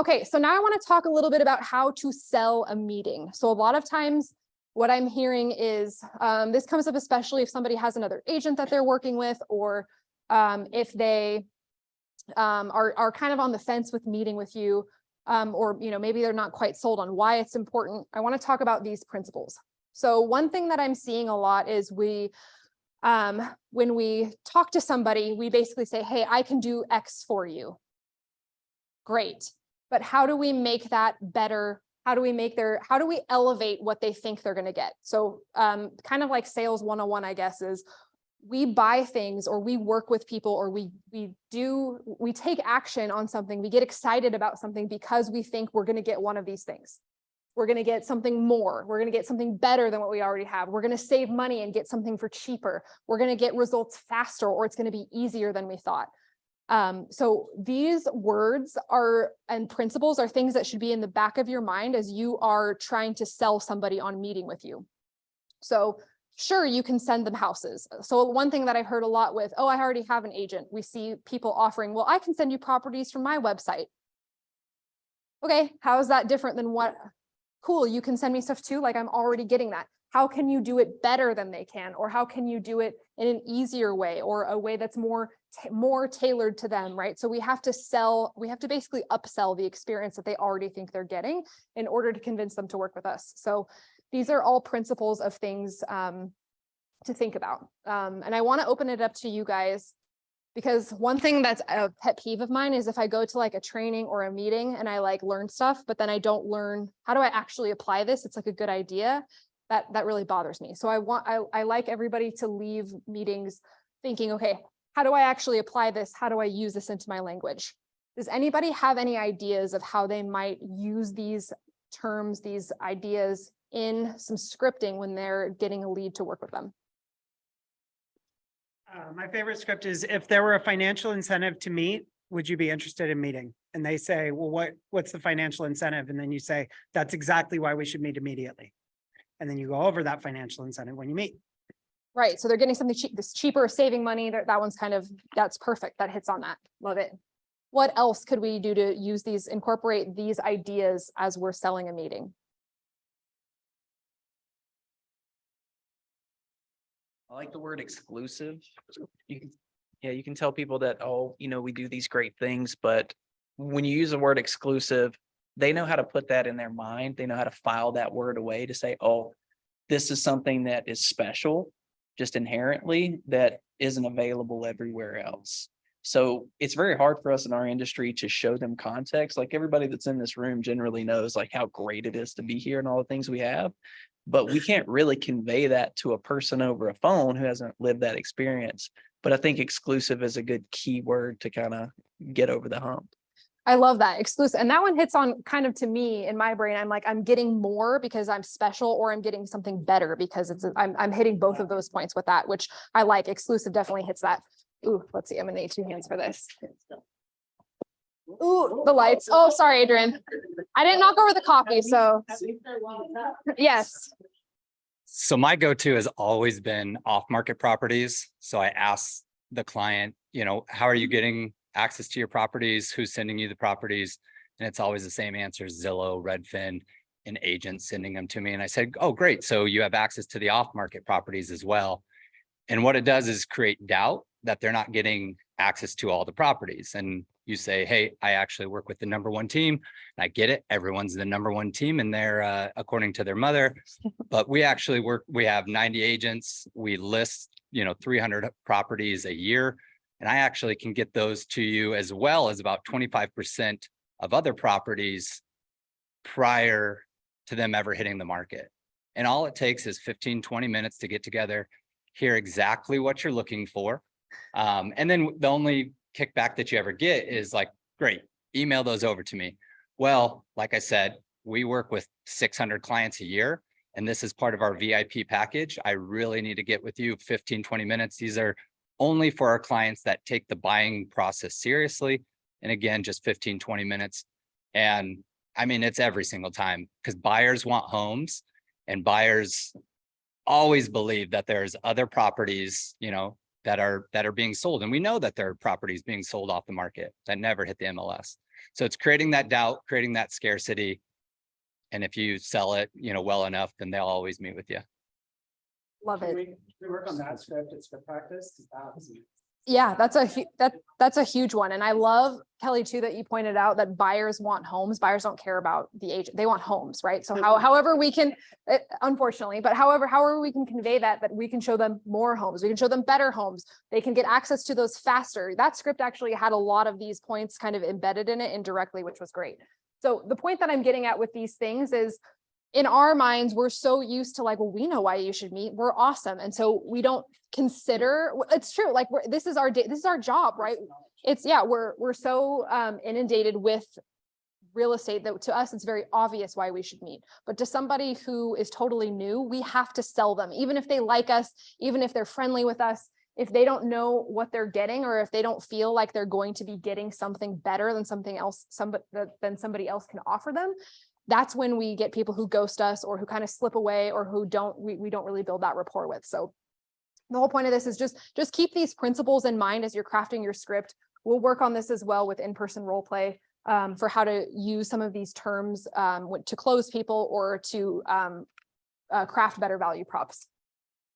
Okay, so now I want to talk a little bit about how to sell a meeting. So a lot of times what I'm hearing is, this comes up especially if somebody has another agent that they're working with, or if they are kind of on the fence with meeting with you, or maybe they're not quite sold on why it's important. I want to talk about these principles. So one thing that I'm seeing a lot is when we talk to somebody, we basically say, hey, I can do X for you. Great. But how do we make that better? How do we elevate what they think they're going to get? So kind of like sales 101, I guess, is we buy things, or we work with people, or we take action on something. We get excited about something because we think we're going to get one of these things. We're going to get something more. We're going to get something better than what we already have. We're going to save money and get something for cheaper. We're going to get results faster, or it's going to be easier than we thought. So these words and principles are things that should be in the back of your mind as you are trying to sell somebody on meeting with you. So sure, you can send them houses. So one thing that I've heard a lot with, oh, I already have an agent. We see people offering, well, I can send you properties from my website. Okay, how is that different than what? Cool, you can send me stuff too, like I'm already getting that. How can you do it better than they can? Or how can you do it in an easier way, or a way that's more tailored to them, right? So we have to basically upsell the experience that they already think they're getting in order to convince them to work with us. So these are all principles of things to think about. And I want to open it up to you guys, because one thing that's a pet peeve of mine is if I go to like a training or a meeting and I like learn stuff, but then I don't learn, how do I actually apply this? It's like a good idea. That really bothers me. So I like everybody to leave meetings thinking, okay, how do I actually apply this? How do I use this into my language? Does anybody have any ideas of how they might use these terms, these ideas in some scripting when they're getting a lead to work with them? My favorite script is, if there were a financial incentive to meet, would you be interested in meeting? And they say, well, what's the financial incentive? And then you say, that's exactly why we should meet immediately. And then you go over that financial incentive when you meet. Right. So they're getting something cheap, this cheaper, saving money. That one's that's perfect. That hits on that. Love it. What else could we do to incorporate these ideas as we're selling a meeting? I like the word exclusive. You can tell people that, oh, we do these great things, but when you use the word exclusive, they know how to put that in their mind. They know how to file that word away to say, oh, this is something that is special, just inherently, that isn't available everywhere else. So it's very hard for us in our industry to show them context. Like everybody that's in this room generally knows like how great it is to be here and all the things we have, but we can't really convey that to a person over a phone who hasn't lived that experience. But I think exclusive is a good key word to kind of get over the hump. I love that, exclusive. And that one hits on kind of, to me, in my brain, I'm like, I'm getting more because I'm special, or I'm getting something better because I'm hitting both of those points with that, which I like. Exclusive definitely hits that. Ooh, let's see. I'm gonna need 2 hands for this. Ooh, the lights. Oh, sorry, Adrian. I didn't knock over the coffee, so yes. So my go-to has always been off-market properties. So I ask the client, how are you getting access to your properties? Who's sending you the properties? And it's always the same answer: Zillow, Redfin, an agent sending them to me. And I said, oh, great. So you have access to the off-market properties as well. And what it does is create doubt that they're not getting access to all the properties. And you say, hey, I actually work with the #1 team. And I get it. Everyone's the #1 team and they're according to their mother. But we actually we have 90 agents. We list, 300 properties a year. And I actually can get those to you, as well as about 25% of other properties prior to them ever hitting the market. And all it takes is 15-20 minutes to get together, hear exactly what you're looking for. And then the only kickback that you ever get is like, great, email those over to me. Well, like I said, we work with 600 clients a year, and this is part of our VIP package. I really need to get with you 15-20 minutes. These are only for our clients that take the buying process seriously. And again, just 15-20 minutes. And I mean, it's every single time, because buyers want homes, and buyers always believe that there's other properties, that are being sold. And we know that there are properties being sold off the market that never hit the MLS. So it's creating that doubt, creating that scarcity. And if you sell it, well enough, then they'll always meet with you. Love Can it. we work on that script at script practice? 'Cause that was- Yeah, that's a huge one. And I love, Kelly, too, that you pointed out that buyers want homes. Buyers don't care about the agent. They want homes, right? So however we can, unfortunately, but however we can convey that we can show them more homes, we can show them better homes. They can get access to those faster. That script actually had a lot of these points kind of embedded in it indirectly, which was great. So the point that I'm getting at with these things is, in our minds, we're so used to like, well, we know why you should meet. We're awesome. And so we don't consider, it's true. Like this is our day. This is our job, right? It's we're so inundated with real estate that to us, it's very obvious why we should meet. But to somebody who is totally new, we have to sell them, even if they like us, even if they're friendly with us. If they don't know what they're getting, or if they don't feel like they're going to be getting something better than something else, than somebody else can offer them, that's when we get people who ghost us or who kind of slip away or who we don't really build that rapport with. So the whole point of this is just keep these principles in mind as you're crafting your script. We'll work on this as well with in-person role play for how to use some of these terms to close people or to craft better value props.